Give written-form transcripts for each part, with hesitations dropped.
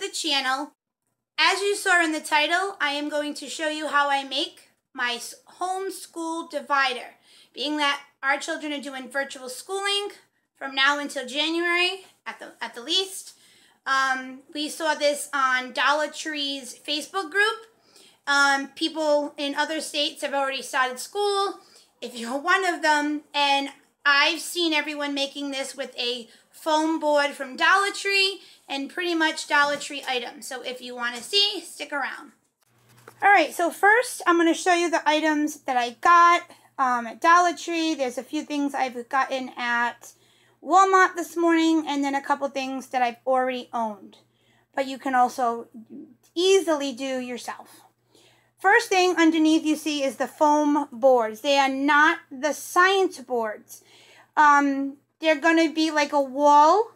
the channel. As you saw in the title, I am going to show you how I make my homeschool divider. Being that our children are doing virtual schooling from now until January at the least. We saw this on Dollar Tree's Facebook group. People in other states have already started school. If you're one of them, and I've seen everyone making this with a foam board from Dollar Tree and pretty much Dollar Tree items. So if you want to see, stick around. Alright, so first I'm going to show you the items that I got at Dollar Tree. There's a few things I've gotten at Walmart this morning, and then a couple things that I've already owned. But you can also easily do yourself. First thing underneath you see is the foam boards. They are not the science boards. They're going to be like a wall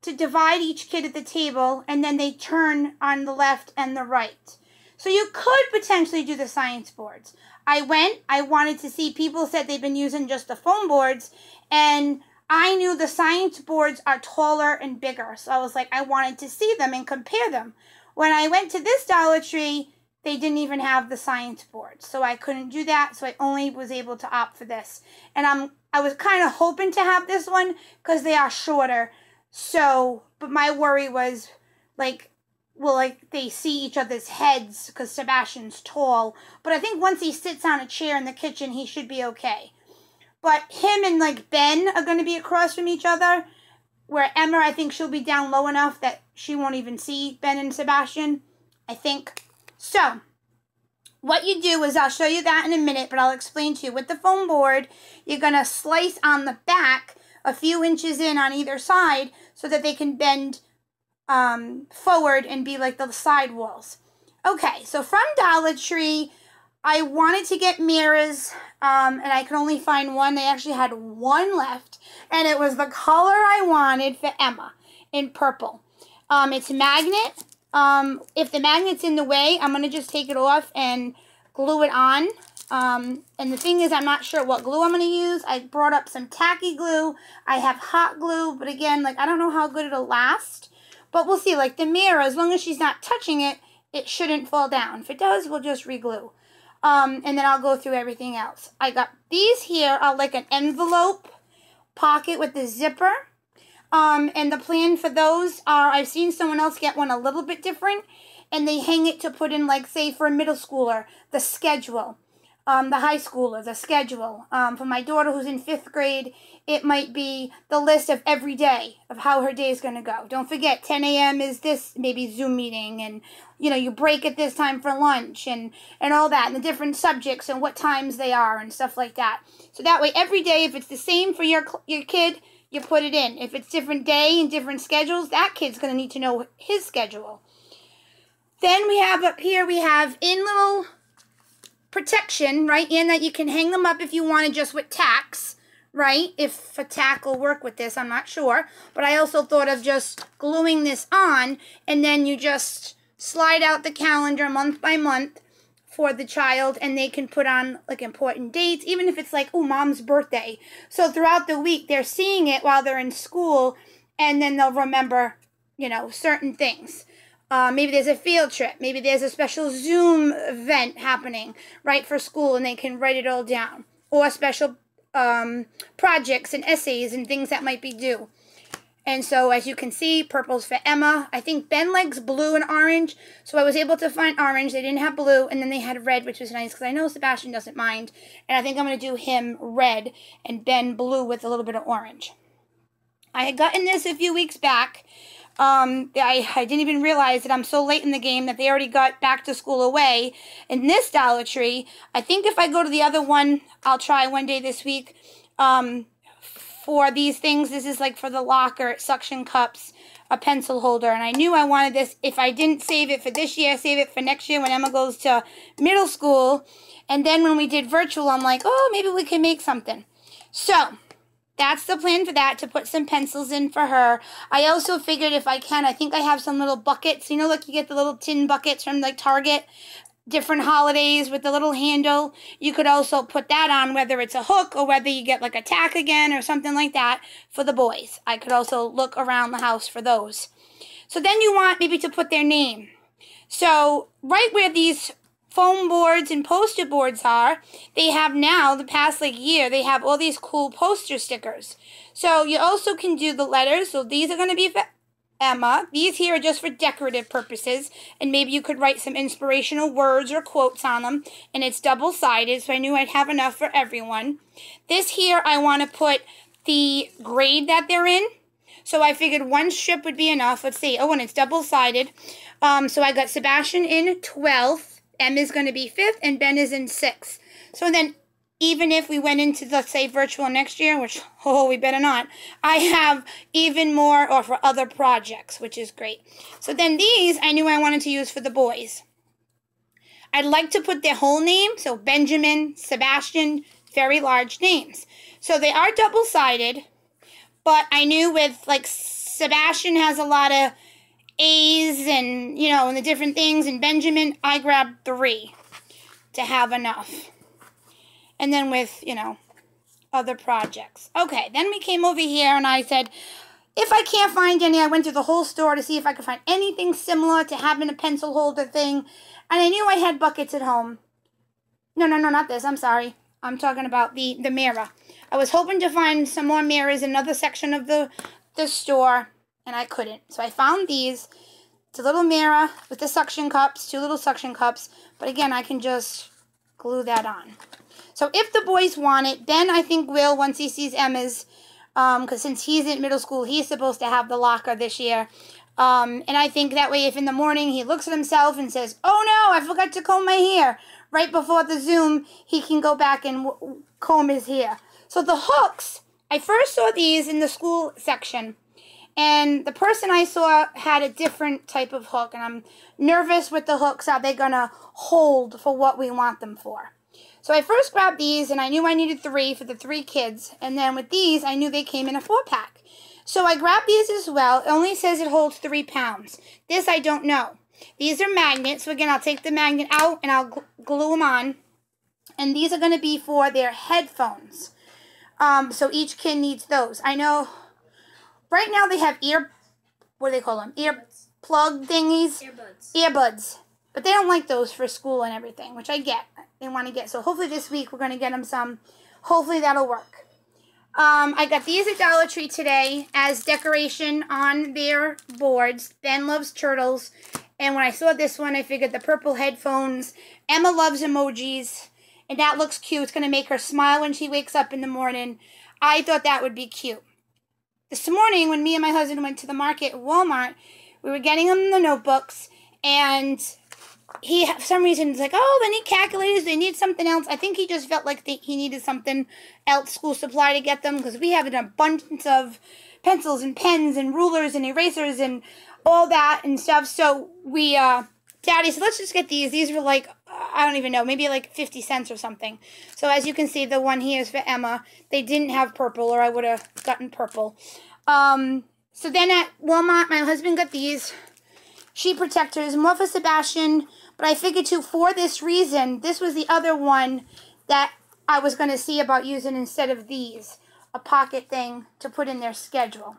to divide each kid at the table, and then they turn on the left and the right. So you could potentially do the science boards. I wanted to see, people said they've been using just the foam boards, and I knew the science boards are taller and bigger. So I was like, I wanted to see them and compare them. When I went to this Dollar Tree, they didn't even have the science board. So I couldn't do that, so I only was able to opt for this. And I was kind of hoping to have this one because they are shorter. So, but my worry was, like, will like they see each other's heads because Sebastian's tall. But I think once he sits on a chair in the kitchen, he should be okay. But him and like Ben are going to be across from each other, where Emma, I think she'll be down low enough that she won't even see Ben and Sebastian, I think. So, what you do is, I'll show you that in a minute, but I'll explain to you. With the foam board, you're going to slice on the back a few inches in on either side so that they can bend forward and be like the side walls. Okay, so from Dollar Tree, I wanted to get mirrors, and I could only find one. They actually had one left, and it was the color I wanted for Emma, in purple. It's magnet. If the magnet's in the way, I'm going to just take it off and glue it on. And the thing is, I'm not sure what glue I'm going to use. I brought up some tacky glue. I have hot glue, but again, like, I don't know how good it'll last. But we'll see. Like the mirror, as long as she's not touching it, it shouldn't fall down. If it does, we'll just re-glue. And then I'll go through everything else. I got these here are like an envelope pocket with the zipper. And the plan for those are, I've seen someone else get one a little bit different, and they hang it to put in, like, say, for a middle schooler, the schedule. The high schooler, the schedule. For my daughter who's in 5th grade, it might be the list of every day of how her day is going to go. Don't forget, 10 a.m. is this, maybe Zoom meeting, and, you know, you break at this time for lunch, and all that, and the different subjects and what times they are and stuff like that. So that way, every day, if it's the same for your kid, you put it in. If it's different day and different schedules, that kid's going to need to know his schedule. Then we have up here, we have in little protection, right, in that you can hang them up if you want to just with tacks, right? If a tack will work with this, I'm not sure. But I also thought of just gluing this on, and then you just slide out the calendar month by month for the child, and they can put on like important dates, even if it's like, oh, mom's birthday. So throughout the week, they're seeing it while they're in school, and then they'll remember, you know, certain things. Maybe there's a field trip. Maybe there's a special Zoom event happening, right, for school, and they can write it all down. Or special projects and essays and things that might be due. And so, as you can see, purple's for Emma. I think Ben likes blue and orange, so I was able to find orange. They didn't have blue, and then they had red, which was nice, because I know Sebastian doesn't mind. And I think I'm going to do him red and Ben blue with a little bit of orange. I had gotten this a few weeks back. I didn't even realize that I'm so late in the game that they already got back to school away. In this Dollar Tree, I think if I go to the other one, I'll try one day this week. For these things, this is like for the locker, suction cups, a pencil holder, and I knew I wanted this. If I didn't save it for this year, save it for next year when Emma goes to middle school. And then when we did virtual, I'm like, oh, maybe we can make something. So that's the plan for that, to put some pencils in for her. I also figured if I can, I think I have some little buckets. You know, like you get the little tin buckets from like Target, different holidays with the little handle. You could also put that on, whether it's a hook or whether you get like a tack again or something like that for the boys. I could also look around the house for those. So then you want maybe to put their name. So right where these foam boards and poster boards are, they have now, the past like year, they have all these cool poster stickers. So you also can do the letters. So these are going to be for Emma. These here are just for decorative purposes, and maybe you could write some inspirational words or quotes on them, and it's double-sided, so I knew I'd have enough for everyone. This here, I want to put the grade that they're in, so I figured one strip would be enough. Let's see. Oh, and it's double-sided. So I got Sebastian in 12th, Emma's going to be 5th, and Ben is in 6th. So then, even if we went into, let's say, virtual next year, which, oh, we better not, I have even more or for other projects, which is great. So then these, I knew I wanted to use for the boys. I'd like to put their whole name, so Benjamin, Sebastian, very large names. So they are double-sided, but I knew with, like, Sebastian has a lot of A's and, you know, and the different things, and Benjamin, I grabbed 3 to have enough. And then with, you know, other projects. Okay, then we came over here and I said, if I can't find any, I went to the whole store to see if I could find anything similar to having a pencil holder thing. And I knew I had buckets at home. No, not this. I'm sorry. I'm talking about the mirror. I was hoping to find some more mirrors in another section of the store, and I couldn't. So I found these. It's a little mirror with the suction cups, 2 little suction cups. But again, I can just glue that on. So if the boys want it, Ben, I think, will once he sees Emma's, because since he's in middle school, he's supposed to have the locker this year. And I think that way if in the morning he looks at himself and says, oh no, I forgot to comb my hair, right before the Zoom, he can go back and comb his hair. So the hooks, I first saw these in the school section. And the person I saw had a different type of hook. And I'm nervous with the hooks, how they're going to hold for what we want them for. So I first grabbed these, and I knew I needed 3 for the 3 kids. And then with these, I knew they came in a 4-pack. So I grabbed these as well. It only says it holds 3 pounds. This I don't know. These are magnets. So again, I'll take the magnet out, and I'll glue them on. And these are going to be for their headphones. So each kid needs those. I know right now they have what do they call them? Ear plug thingies? Earbuds. But they don't like those for school and everything, which I get. They want to get. So hopefully this week we're going to get them some. Hopefully that'll work. I got these at Dollar Tree today as decoration on their boards. Ben loves turtles. And when I saw this one, I figured the purple headphones. Emma loves emojis. And that looks cute. It's going to make her smile when she wakes up in the morning. I thought that would be cute. This morning, when me and my husband went to the market at Walmart, we were getting them the notebooks. And he, for some reason, was like, oh, they need calculators, they need something else. I think he just felt like he needed something else, school supply, to get them, because we have an abundance of pencils and pens and rulers and erasers and all that and stuff. So we, Daddy said, let's just get these. These were like, I don't even know, maybe like 50 cents or something. So as you can see, the one here is for Emma. They didn't have purple, or I would have gotten purple. So then at Walmart, my husband got these sheet protectors, more for Sebastian. But I figured, too, for this reason, this was the other one that I was going to see about using instead of these. A pocket thing to put in their schedule.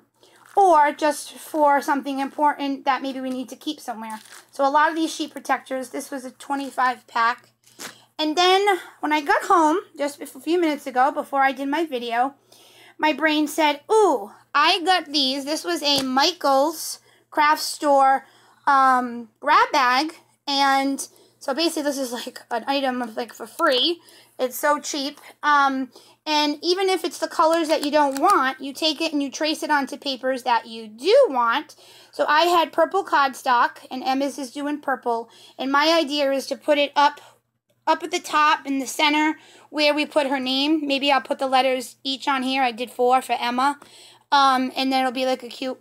Or just for something important that maybe we need to keep somewhere. So a lot of these sheet protectors, this was a 25-pack. And then when I got home, just a few minutes ago, before I did my video, my brain said, ooh, I got these. This was a Michael's craft store grab bag. And so basically this is like an item of like for free. It's so cheap. And even if it's the colors that you don't want, you take it and you trace it onto papers that you do want. So I had purple cardstock, and Emma's is doing purple. And my idea is to put it up at the top in the center where we put her name. Maybe I'll put the letters each on here. I did 4 for Emma. And then it'll be like a cute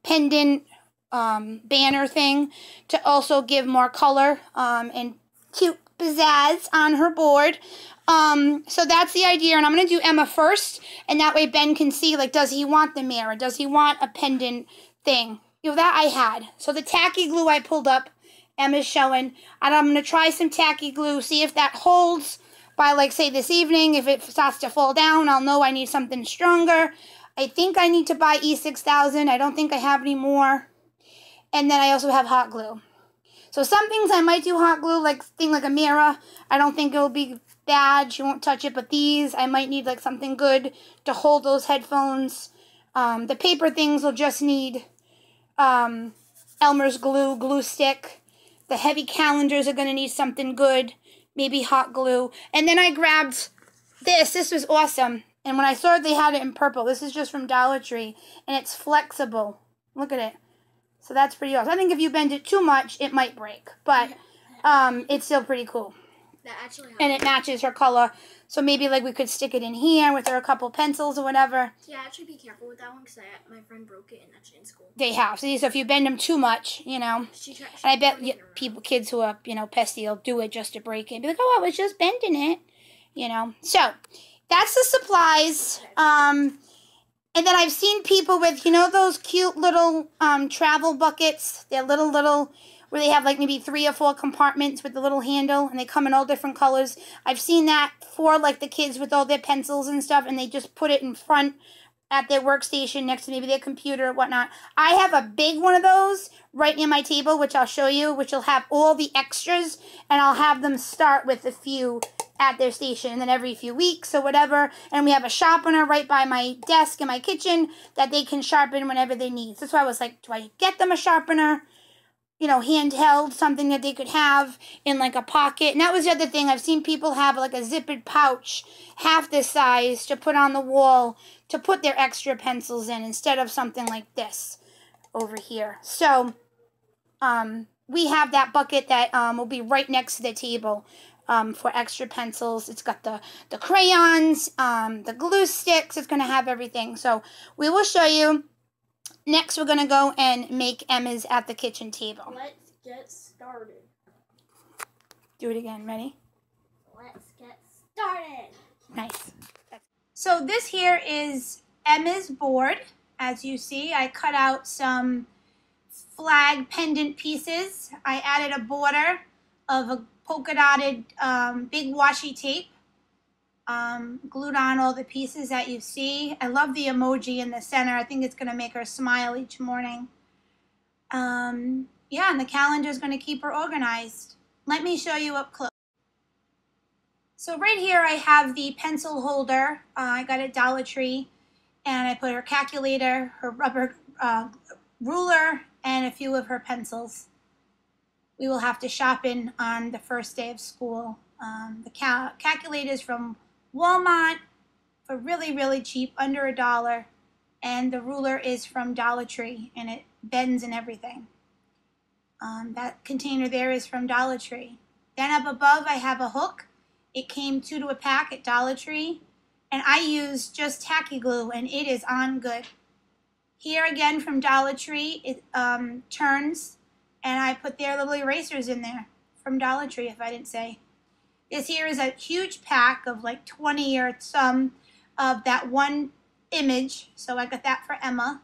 pendant banner thing to also give more color and cute pizzazz on her board. So that's the idea, and I'm going to do Emma first, and that way Ben can see, like, does he want the mirror? Does he want a pendant thing? You know, that I had. So the tacky glue I pulled up, Emma's showing, and I'm going to try some tacky glue, see if that holds by, like, say, this evening. If it starts to fall down, I'll know I need something stronger. I think I need to buy E6000. I don't think I have any more. And then I also have hot glue. So some things I might do hot glue, like a mirror. I don't think it'll be bad. She won't touch it. But these, I might need like something good to hold those headphones. The paper things will just need Elmer's glue stick. The heavy calendars are going to need something good. Maybe hot glue. And then I grabbed this. This was awesome. And when I saw it, they had it in purple. This is just from Dollar Tree. And it's flexible. Look at it. So that's pretty awesome. I think if you bend it too much, it might break. But it's still pretty cool. That actually and it matches her color. So maybe like we could stick it in here with her a couple pencils or whatever. Yeah, actually be careful with that one because my friend broke it and actually in school. They have. So if you bend them too much, you know. And I bet kids who are, pesty will do it just to break it. Be like, oh, I was just bending it. You know. So that's the supplies. And then I've seen people with, those cute little travel buckets. They're little, where they have like maybe 3 or 4 compartments with the little handle, and they come in all different colors. I've seen that for like the kids with all their pencils and stuff, and they just put it in front at their workstation next to maybe their computer or whatnot. I have a big one of those right near my table, which I'll show you, which will have all the extras, and I'll have them start with a few at their station, and then every few weeks or whatever. And we have a sharpener right by my desk in my kitchen that they can sharpen whenever they need. So that's why I was like, do I get them a sharpener? Handheld, something that they could have in like a pocket. And that was the other thing. I've seen people have like a zippered pouch half this size to put on the wall to put their extra pencils in instead of something like this over here. So we have that bucket that will be right next to the table for extra pencils. It's got the crayons, the glue sticks. It's going to have everything. So we will show you. Next, we're going to go and make Emma's at the kitchen table. Let's get started. Do it again. Ready? Let's get started. Nice. So this here is Emma's board. As you see, I cut out some flag pendant pieces. I added a border of a polka dotted big washi tape. Glued on all the pieces that you see. I love the emoji in the center. I think it's going to make her smile each morning. Yeah, and the calendar is going to keep her organized. Let me show you up close. So right here I have the pencil holder. I got it at Dollar Tree. And I put her calculator, her rubber ruler, and a few of her pencils. We will have to shop in on the first day of school. The calculator is from Walmart for really, really cheap, under $1. And the ruler is from Dollar Tree, and it bends and everything. That container there is from Dollar Tree. Then up above, I have a hook. It came 2 to a pack at Dollar Tree. And I use just tacky glue, and it is on good. Here again from Dollar Tree, it turns, and I put their little erasers in there from Dollar Tree, if I didn't say. This here is a huge pack of like 20 or some of that one image. So I got that for Emma.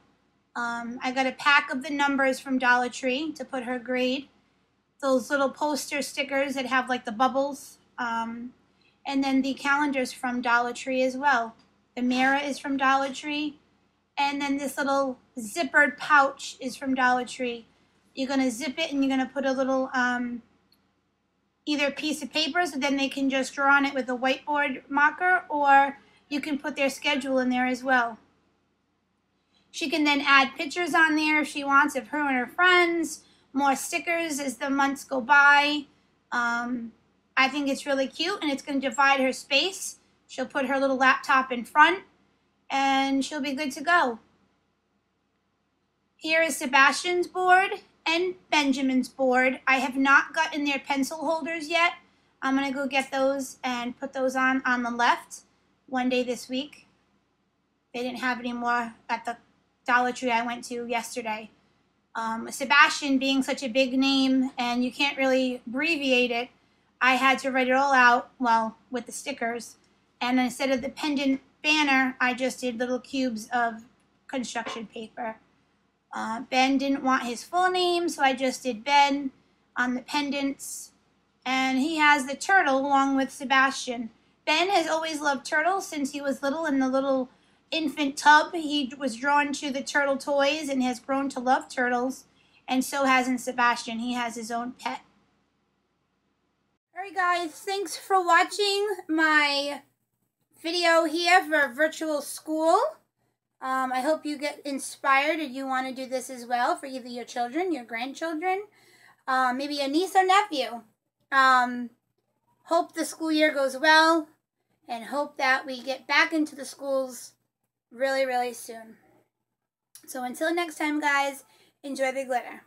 I got a pack of the numbers from Dollar Tree to put her grade. Those little poster stickers that have like the bubbles. And then the calendars from Dollar Tree as well. The mirror is from Dollar Tree. And then this little zippered pouch is from Dollar Tree. You're going to zip it and you're going to put a little either a piece of paper so then they can just draw on it with a whiteboard marker, or you can put their schedule in there as well. She can then add pictures on there if she wants of her and her friends, more stickers as the months go by. I think it's really cute, and it's going to divide her space. She'll put her little laptop in front, and she'll be good to go. Here is Sebastian's board and Benjamin's board. I have not gotten their pencil holders yet. I'm going to go get those and put those on the left one day this week. They didn't have any more at the Dollar Tree I went to yesterday. Sebastian being such a big name and you can't really abbreviate it, I had to write it all out, well, with the stickers. And instead of the pendant banner, I just did little cubes of construction paper. Ben didn't want his full name, so I just did Ben on the pendants. And he has the turtle along with Sebastian. Ben has always loved turtles since he was little in the little infant tub. He was drawn to the turtle toys and has grown to love turtles. And so hasn't Sebastian. He has his own pet. Alright guys, thanks for watching my video here for virtual school. I hope you get inspired and you want to do this as well for either your children, your grandchildren, maybe a niece or nephew. Hope the school year goes well and hope that we get back into the schools really, really soon. So until next time, guys, enjoy the glitter.